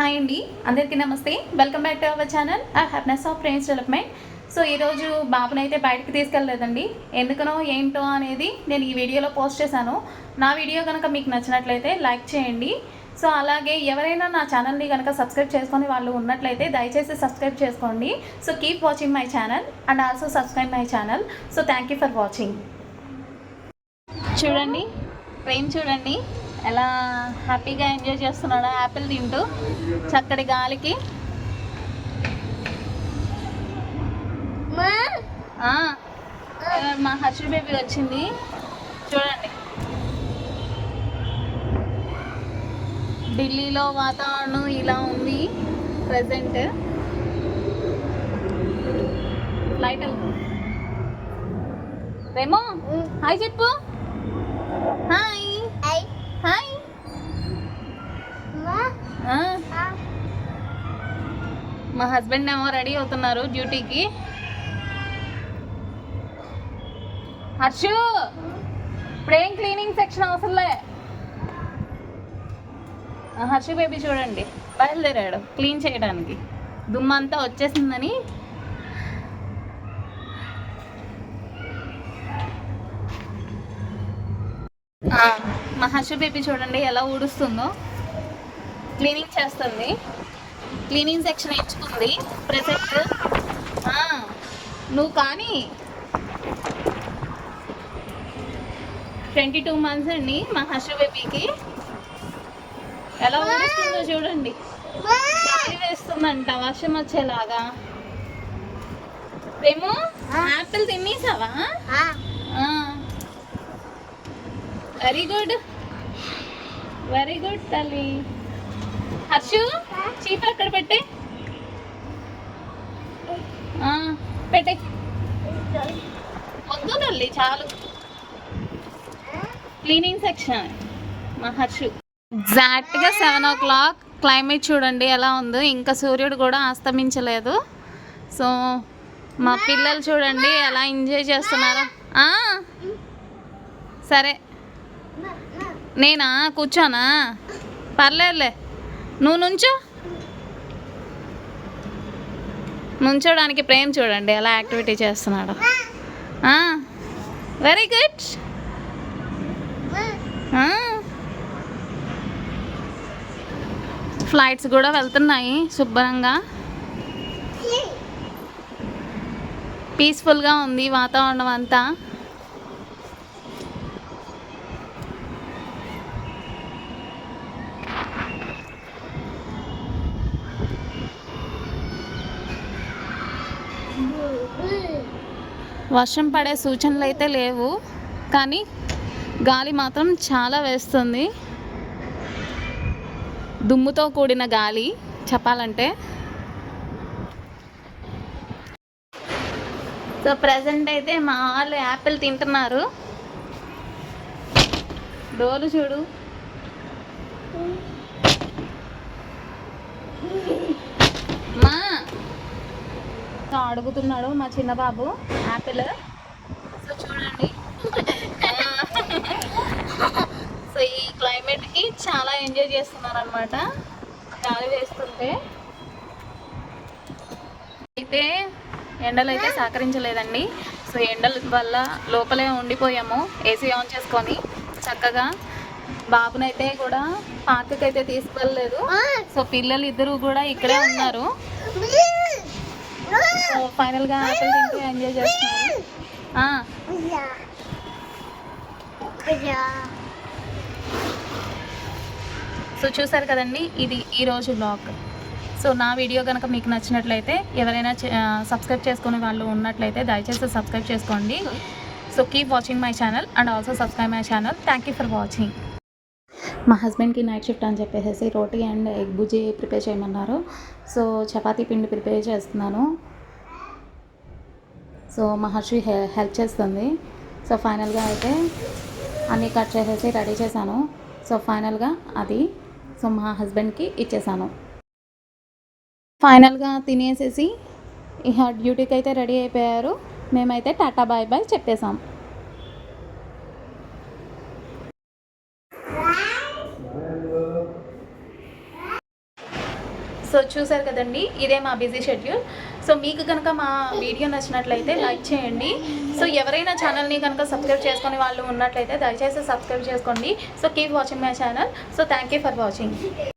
Hi అండి, అందరికీ నమస్తే. Welcome back to our channel happiness of brains development. So ఈరోజు బాబునైతే బయటకు తీసుకెళ్ళలేదండి. ఎందుకనో ఏంటో అనేది నేను ఈ వీడియోలో పోస్ట్ చేశాను. నా వీడియో కనుక మీకు నచ్చినట్లయితే లైక్ చేయండి. సో అలాగే ఎవరైనా నా ఛానల్ని కనుక సబ్స్క్రైబ్ చేసుకొని వాళ్ళు ఉన్నట్లయితే దయచేసి సబ్స్క్రైబ్ చేసుకోండి. So keep watching my channel and also subscribe my channel. So thank you for watching. చూడండి, ట్రైన్ చూడండి ఎలా హ్యాపీగా ఎంజాయ్ చేస్తున్నాడో యాపిల్ తింటూ చక్కటి గాలికి. మా హర్ష బేబీ వచ్చింది చూడండి. ఢిల్లీలో వాతావరణం ఇలా ఉంది ప్రజెంట్. ఫ్లైట్ రేమో హాయ్ చెప్పు. Hi hi. మా హస్బెండ్ ఏమో రెడీ అవుతున్నారు డ్యూటీకి. హర్షు ఇప్పుడేం క్లీనింగ్ సెక్షన్ అవసరంలే. హర్షు బేబీ చూడండి బయలుదేరాడు క్లీన్ చేయడానికి. దుమ్మంతా వచ్చేసిందని. మా హర్ష బేబీ చూడండి ఎలా ఊడుస్తుందో. క్లీనింగ్ చేస్తుంది, క్లీనింగ్ సెక్షన్ ఎంచుకుంది ప్రెసెంట్. నువ్వు కానీ 22 months అండి మా హర్ష బేబీకి. ఎలా ఊడుస్తుందో చూడండి. గాలి వేస్తుందంట వర్షం వచ్చేలాగా. ఏమో యాపిల్ తినేసావా? వెరీ గుడ్, వెరీ గుడ్ తల్లి. హర్షు చీప్ అక్కడ పెట్టే, పెట్టే. వద్దు తల్లి చాలు. క్లీనింగ్ సెక్షన్ మా హర్షు. ఎగ్జాక్ట్గా 7 o'clock. క్లైమేట్ చూడండి ఎలా ఉందో. ఇంకా సూర్యుడు కూడా అస్తమించలేదు. సో మా పిల్లలు చూడండి ఎలా ఎంజాయ్ చేస్తున్నారు. సరే నేనా కూర్చోనా? పర్లేదులే, నువ్వు నుంచోడానికి ప్రేమ్ చూడండి ఎలా యాక్టివిటీ చేస్తున్నాడు. Very good. ఫ్లైట్స్ కూడా వెళ్తున్నాయి శుభ్రంగా. పీస్ఫుల్గా ఉంది వాతావరణం అంతా. వర్షం పడే సూచనలు అయితే లేవు, కానీ గాలి మాత్రం చాలా వేస్తుంది. దుమ్ముతో కూడిన గాలి చెప్పాలంటే. సో ప్రజెంట్ అయితే మా వాళ్ళు యాపిల్ తింటున్నారు. డోలు చూడు. మా అడుగుతున్నాడు మా చిన్న బాబు యాపిల్. సో చూడండి. సో ఈ క్లైమేట్కి చాలా ఎంజాయ్ చేస్తున్నారు అనమాట గాలి వేస్తుంటే. అయితే ఎండలు అయితే సహకరించలేదండి. సో ఎండల వల్ల లోపలే ఉండిపోయాము ఏసీ ఆన్ చేసుకొని చక్కగా. బాబునైతే కూడా పార్క్కి అయితే తీసుకెళ్ళలేదు. సో పిల్లలు ఇద్దరు కూడా ఇక్కడే ఉన్నారు. సో ఫైనల్గా యాపిల్ తింటూ ఎంజాయ్ చేస్తున్నారు. సో చూసారు కదండి, ఇది ఈరోజు బ్లాగ్. సో నా వీడియో కనుక మీకు నచ్చినట్లయితే ఎవరైనా సబ్స్క్రైబ్ చేసుకునే వాళ్ళు ఉన్నట్లయితే దయచేసి సబ్స్క్రైబ్ చేసుకోండి. So keep watching my channel and also subscribe my channel. Thank you for watching. మా హస్బెండ్కి నైట్ షిఫ్ట్ అని చెప్పేసి రోటీ అండ్ ఎగ్ బుజ్జి ప్రిపేర్ చేయమన్నారు. సో చపాతీ పిండి ప్రిపేర్ చేస్తున్నాను. సో మా హర్షి హెల్ప్ చేస్తుంది. సో ఫైనల్గా అయితే అన్నీ కట్ చేసేసి రెడీ చేశాను. సో ఫైనల్గా అది సో మా హస్బెండ్కి ఇచ్చేసాను. ఫైనల్గా తినేసేసి ఇక డ్యూటీకి అయితే రెడీ అయిపోయారు. మేమైతే టాటా బాయ్ బాయ్ చెప్పేసాం. సో చూసారు కదండి, ఇదే మా బిజీ షెడ్యూల్. సో మీకు కనుక మా వీడియో నచ్చినట్లయితే లైక్ చేయండి. సో ఎవరైనా ఛానల్ని కనుక సబ్స్క్రైబ్ చేసుకునే వాళ్ళు ఉన్నట్లయితే దయచేసి సబ్స్క్రైబ్ చేసుకోండి. So keep watching my channel. So thank you for watching.